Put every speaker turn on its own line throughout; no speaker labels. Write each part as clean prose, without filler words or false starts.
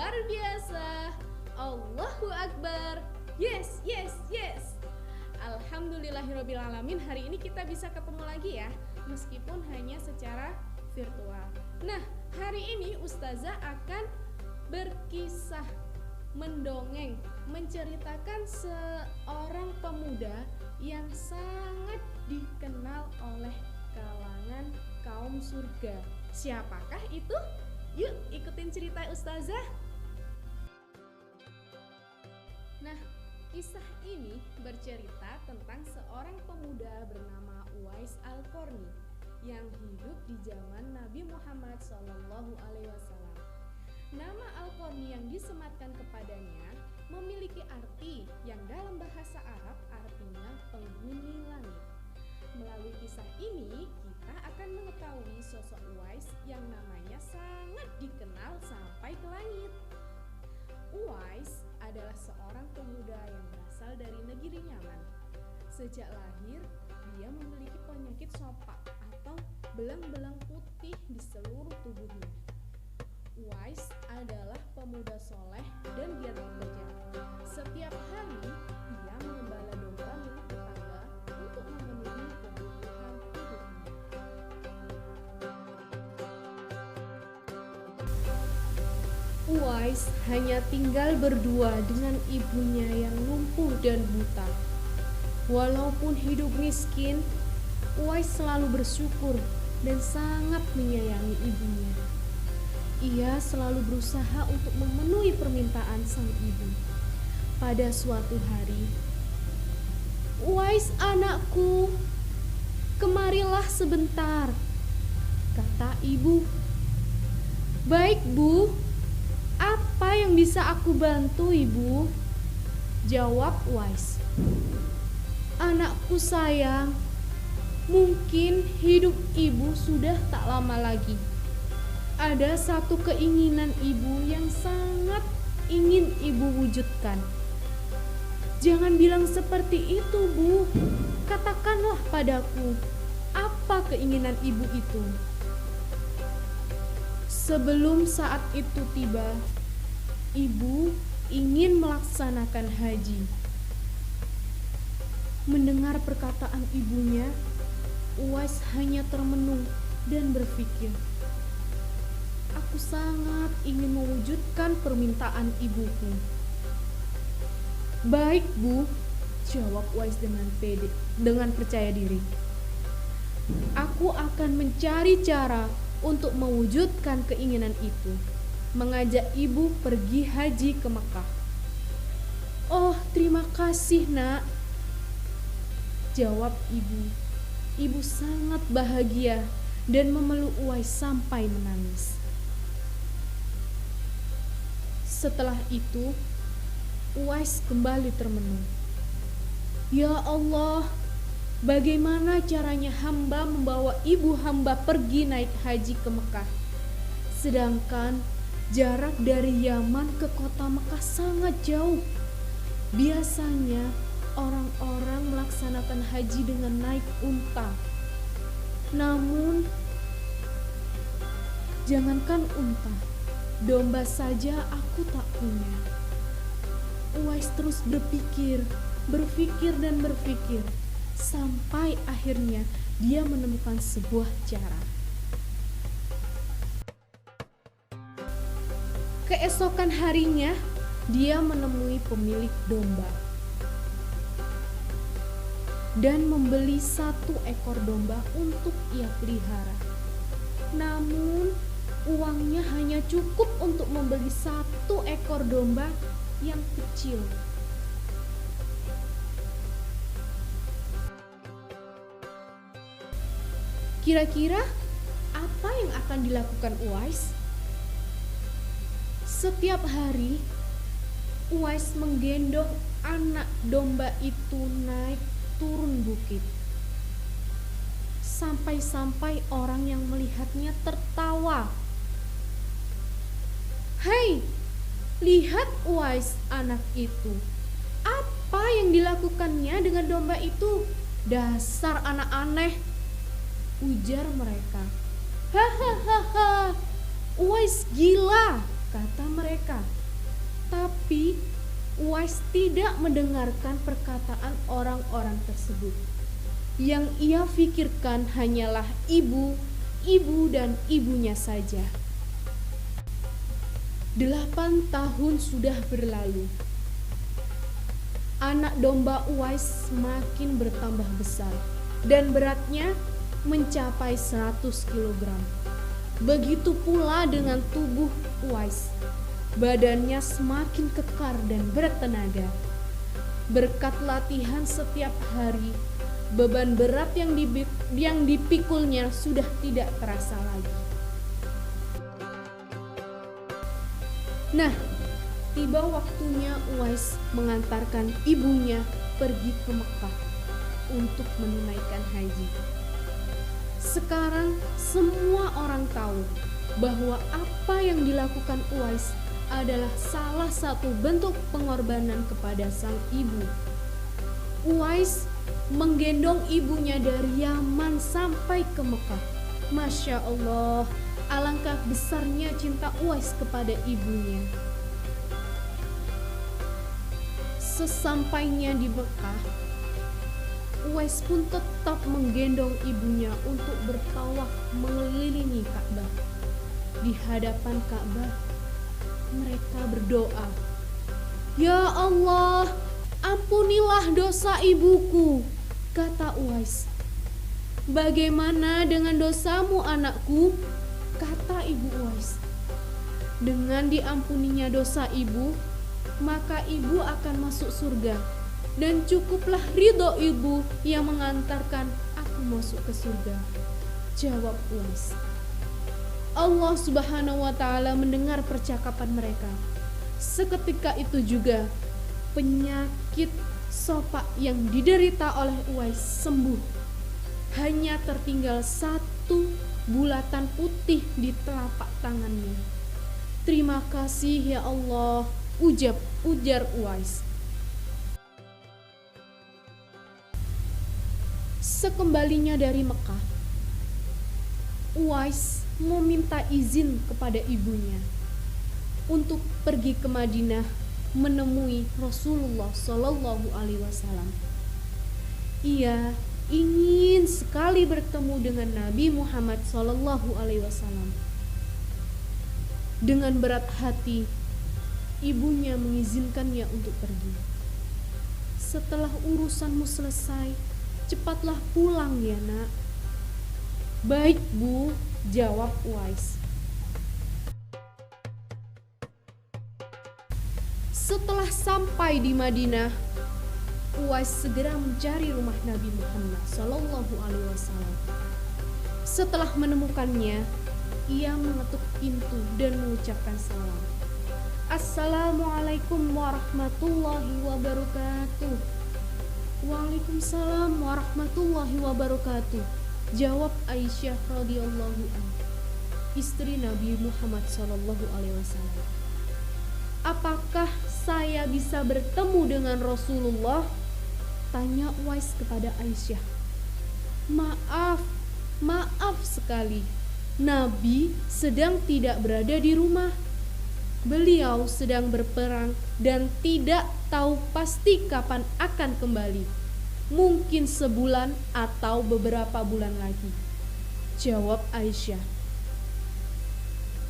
luar biasa. Allahu Akbar. Yes, yes, yes. Alhamdulillahirrabbilalamin, hari ini kita bisa ketemu lagi ya, meskipun hanya secara virtual. Nah, hari ini Ustazah akan berkisah, mendongeng, menceritakan seorang pemuda yang sangat dikenal oleh kalangan kaum surga. Siapakah itu? Yuk ikutin cerita Ustazah. Nah, kisah ini bercerita tentang seorang pemuda bernama Uwais Al-Qarni yang hidup di zaman Nabi Muhammad SAW. Nama Al-Qarni yang disematkan kepadanya memiliki arti yang dalam bahasa Arab artinya penghuni langit. Melalui kisah ini, kita akan mengetahui sosok Uwais yang namanya sangat dikenal sampai ke langit. Uwais adalah seorang pemuda yang berasal dari negeri Yaman. Sejak lahir, dia memiliki penyakit sopak atau belang-belang putih di seluruh tubuhnya. Uwais adalah pemuda soleh dan giat bekerja. Setiap hari, ia mengembala domba milik tetangga untuk memenuhi kebutuhan hidupnya. Uwais hanya tinggal berdua dengan ibunya yang lumpuh dan buta. Walaupun hidup miskin, Uwais selalu bersyukur dan sangat menyayangi ibunya. Ia selalu berusaha untuk memenuhi permintaan sang ibu. Pada suatu hari, "Uwais anakku, kemarilah sebentar," kata ibu. "Baik Bu, apa yang bisa aku bantu Ibu?" jawab Uwais. "Anakku sayang, mungkin hidup ibu sudah tak lama lagi. Ada satu keinginan ibu yang sangat ingin ibu wujudkan." "Jangan bilang seperti itu Bu, katakanlah padaku, apa keinginan ibu itu?" Sebelum saat itu tiba, ibu ingin melaksanakan haji. Mendengar perkataan ibunya, Uwais hanya termenung dan berpikir, "Aku sangat ingin mewujudkan permintaan ibuku." "Baik Bu," jawab Uwais dengan percaya diri. "Aku akan mencari cara untuk mewujudkan keinginan itu, mengajak ibu pergi haji ke Mekah." "Oh, terima kasih Nak," jawab ibu. Ibu sangat bahagia dan memeluk Uwais sampai menangis. Setelah itu, Uwais kembali termenung. "Ya Allah, bagaimana caranya hamba membawa ibu hamba pergi naik haji ke Mekah? Sedangkan jarak dari Yaman ke kota Mekah sangat jauh. Biasanya orang-orang melaksanakan haji dengan naik unta. Namun, jangankan unta, domba saja aku tak punya." Uwais terus berpikir dan berpikir, sampai akhirnya dia menemukan sebuah cara. Keesokan harinya, dia menemui pemilik domba dan membeli 1 ekor domba untuk ia pelihara. Namun, uangnya hanya cukup untuk membeli 1 ekor domba yang kecil. Kira-kira apa yang akan dilakukan Uwais? Setiap hari, Uwais menggendong anak domba itu naik turun bukit. Sampai-sampai orang yang melihatnya tertawa. "Hei, lihat Uwais anak itu. Apa yang dilakukannya dengan domba itu? Dasar anak aneh," ujar mereka. "Hahaha, Uwais gila," kata mereka. Tapi Uwais tidak mendengarkan perkataan orang-orang tersebut. Yang ia pikirkan hanyalah ibu dan ibunya saja. 8 tahun sudah berlalu. Anak domba Uwais semakin bertambah besar dan beratnya mencapai 100 kg. Begitu pula dengan tubuh Uwais. Badannya semakin kekar dan bertenaga. Berkat latihan setiap hari, beban berat yang dipikulnya sudah tidak terasa lagi. Nah, tiba waktunya Uwais mengantarkan ibunya pergi ke Mekah untuk menunaikan haji. Sekarang semua orang tahu bahwa apa yang dilakukan Uwais adalah salah satu bentuk pengorbanan kepada sang ibu. Uwais menggendong ibunya dari Yaman sampai ke Mekah. Masya Allah, alangkah besarnya cinta Uwais kepada ibunya. Sesampainya di Mekah, Uwais pun tetap menggendong ibunya untuk bertawaf mengelilingi Ka'bah. Di hadapan Ka'bah, mereka berdoa, "Ya Allah, ampunilah dosa ibuku," kata Uwais. "Bagaimana dengan dosamu, anakku?" kata ibu Uwais. Dengan diampuninya dosa ibu, maka ibu akan masuk surga, dan cukuplah ridho ibu yang mengantarkan aku masuk ke surga, jawab Uwais. Allah Subhanahu wa Ta'ala mendengar percakapan mereka. Seketika itu juga penyakit sopak yang diderita oleh Uwais sembuh. Hanya tertinggal 1 bulatan putih di telapak tangannya. "Terima kasih ya Allah," ujar Uwais. Sekembalinya dari Mekah, Uwais meminta izin kepada ibunya untuk pergi ke Madinah menemui Rasulullah Shallallahu Alaihi Wasallam. Ia ingin sekali bertemu dengan Nabi Muhammad Shallallahu Alaihi Wasallam. Dengan berat hati, ibunya mengizinkannya untuk pergi. "Setelah urusanmu selesai, cepatlah pulang ya nak." "Baik bu," jawab Uwais. Setelah sampai di Madinah, Uwais segera mencari rumah Nabi Muhammad Sallallahu Alaihi Wasallam. Setelah menemukannya, ia mengetuk pintu dan mengucapkan salam. "Assalamualaikum warahmatullahi wabarakatuh." "Waalaikumsalam warahmatullahi wabarakatuh," jawab Aisyah radhiyallahu anha, istri Nabi Muhammad sallallahu alaihi wasallam. "Apakah saya bisa bertemu dengan Rasulullah?" tanya Uwais kepada Aisyah. Maaf sekali, Nabi sedang tidak berada di rumah. Beliau sedang berperang dan tidak tahu pasti kapan akan kembali. Mungkin sebulan atau beberapa bulan lagi, jawab Aisyah.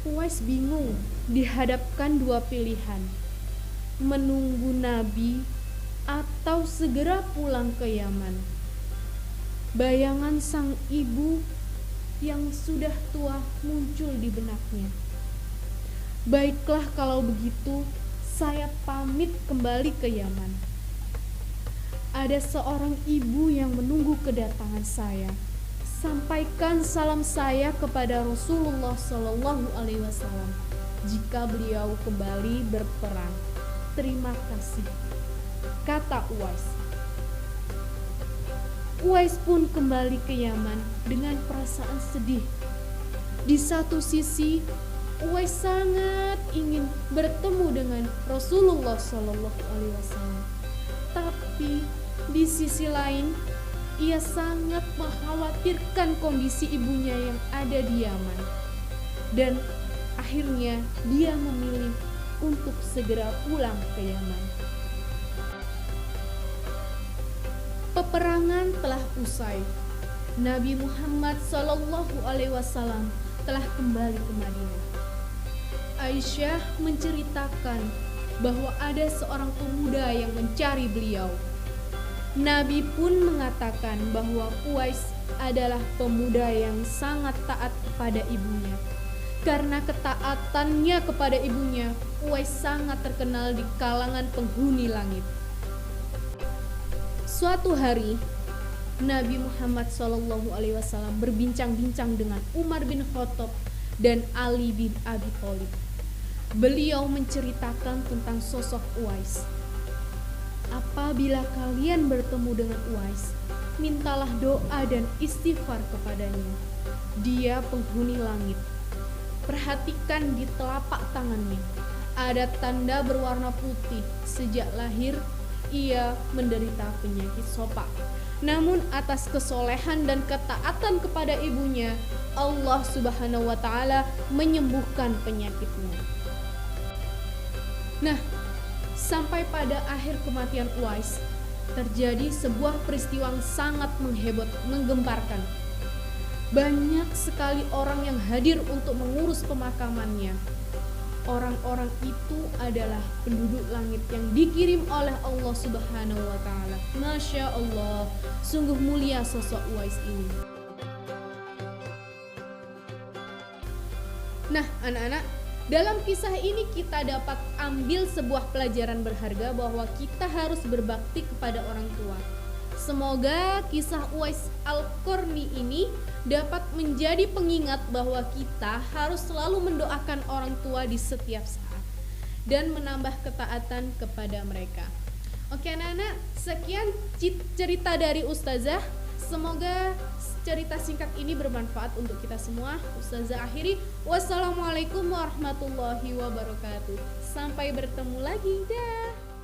Uwais bingung dihadapkan 2 pilihan, menunggu Nabi atau segera pulang ke Yaman. Bayangan sang ibu yang sudah tua muncul di benaknya. "Baiklah kalau begitu, saya pamit kembali ke Yaman. Ada seorang ibu yang menunggu kedatangan saya. Sampaikan salam saya kepada Rasulullah Shallallahu Alaihi Wasallam jika beliau kembali berperang. Terima kasih," kata Uwais. Uwais pun kembali ke Yaman dengan perasaan sedih. Di satu sisi, Uwais sangat ingin bertemu dengan Rasulullah Shallallahu Alaihi Wasallam, tapi di sisi lain, ia sangat mengkhawatirkan kondisi ibunya yang ada di Yaman. Dan akhirnya dia memilih untuk segera pulang ke Yaman. Peperangan telah usai. Nabi Muhammad SAW telah kembali ke Madinah. Aisyah menceritakan bahwa ada seorang pemuda yang mencari beliau. Nabi pun mengatakan bahwa Uwais adalah pemuda yang sangat taat kepada ibunya. Karena ketaatannya kepada ibunya, Uwais sangat terkenal di kalangan penghuni langit. Suatu hari, Nabi Muhammad SAW berbincang-bincang dengan Umar bin Khattab dan Ali bin Abi Thalib. Beliau menceritakan tentang sosok Uwais. Apabila kalian bertemu dengan Uwais, mintalah doa dan istighfar kepadanya. Dia penghuni langit. Perhatikan di telapak tangannya, ada tanda berwarna putih. Sejak lahir, ia menderita penyakit sopak. Namun atas kesolehan dan ketaatan kepada ibunya, Allah Subhanahu wa Ta'ala menyembuhkan penyakitnya. Nah, sampai pada akhir kematian Uwais, terjadi sebuah peristiwa yang sangat menggemparkan. Banyak sekali orang yang hadir untuk mengurus pemakamannya. Orang-orang itu adalah penduduk langit yang dikirim oleh Allah Subhanahu wa Ta'ala. Masya Allah, sungguh mulia sosok Uwais ini. Nah, anak-anak, dalam kisah ini kita dapat ambil sebuah pelajaran berharga bahwa kita harus berbakti kepada orang tua. Semoga kisah Uwais Al-Qarni ini dapat menjadi pengingat bahwa kita harus selalu mendoakan orang tua di setiap saat dan menambah ketaatan kepada mereka. Oke anak-anak, sekian cerita dari Ustazah. Semoga cerita singkat ini bermanfaat untuk kita semua. Ustazah akhiri. Wassalamualaikum warahmatullahi wabarakatuh. Sampai bertemu lagi. Dah.